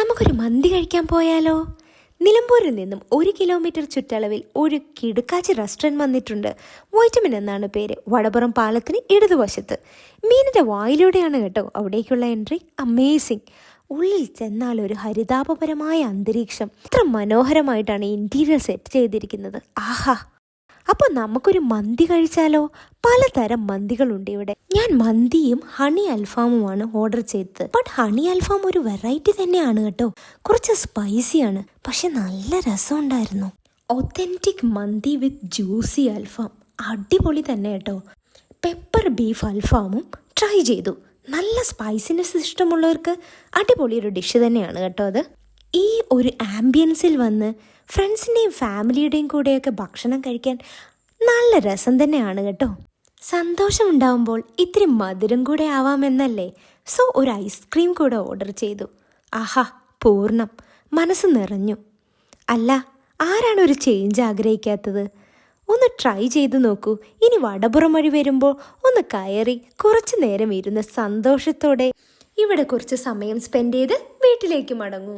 നമുക്കൊരു മന്തി കഴിക്കാൻ പോയാലോ? നിലമ്പൂരിൽ നിന്നും 1 കിലോമീറ്റർ ചുറ്റളവിൽ ഒരു കിടുക്കാച്ചി റെസ്റ്റോറൻറ്റ് വന്നിട്ടുണ്ട്. വൈറ്റമിൻ എന്നാണ് പേര്. വടപുറം പാലത്തിന് ഇടതുവശത്ത്. മീനിൻ്റെ വായിലൂടെയാണ് കേട്ടോ അവിടേക്കുള്ള എൻട്രി. അമേസിങ്. ഉള്ളിൽ ചെന്നാൽ ഒരു ഹരിതാപപരമായ അന്തരീക്ഷം. ഇത്ര മനോഹരമായിട്ടാണ് ഇൻറ്റീരിയർ സെറ്റ് ചെയ്തിരിക്കുന്നത്. ആഹാ! അപ്പോൾ നമുക്കൊരു മന്തി കഴിച്ചാലോ? പലതരം മന്തികളുണ്ട് ഇവിടെ. ഞാൻ മന്തിയും ഹണി അൽഫാമുമാണ് ഓർഡർ ചെയ്തത്. ബട്ട് ഹണി അൽഫാം ഒരു വെറൈറ്റി തന്നെയാണ് കേട്ടോ. കുറച്ച് സ്പൈസിയാണ്, പക്ഷെ നല്ല രസമുണ്ടായിരുന്നു. ഒത്തൻറ്റിക് മന്തി വിത്ത് ജ്യൂസി അൽഫാം അടിപൊളി തന്നെ കേട്ടോ. പെപ്പർ ബീഫ് അൽഫാമും ട്രൈ ചെയ്തു. നല്ല സ്പൈസിനെസ് ഇഷ്ടമുള്ളവർക്ക് അടിപൊളി ഒരു ഡിഷ് തന്നെയാണ് കേട്ടോ അത്. ഈ ഒരു ആംബിയൻസിൽ വന്ന് ഫ്രണ്ട്സിൻ്റെയും ഫാമിലിയുടെയും കൂടെയൊക്കെ ഭക്ഷണം കഴിക്കാൻ നല്ല രസം തന്നെയാണ് കേട്ടോ. സന്തോഷമുണ്ടാവുമ്പോൾ ഇത്തിരി മധുരം കൂടെ ആവാമെന്നല്ലേ. സോ ഒരു ഐസ്ക്രീം കൂടെ ഓർഡർ ചെയ്തു. ആഹാ, പൂർണ്ണം. മനസ്സ് നിറഞ്ഞു. അല്ല, ആരാണ് ഒരു ചേഞ്ച് ആഗ്രഹിക്കാത്തത്? ഒന്ന് ട്രൈ ചെയ്ത് നോക്കൂ. ഇനി വടപുറം വഴി വരുമ്പോൾ ഒന്ന് കയറി കുറച്ചു നേരം ഇരുന്ന് സന്തോഷത്തോടെ ഇവിടെ കുറച്ച് സമയം സ്പെൻഡ് ചെയ്ത് വീട്ടിലേക്ക് മടങ്ങൂ.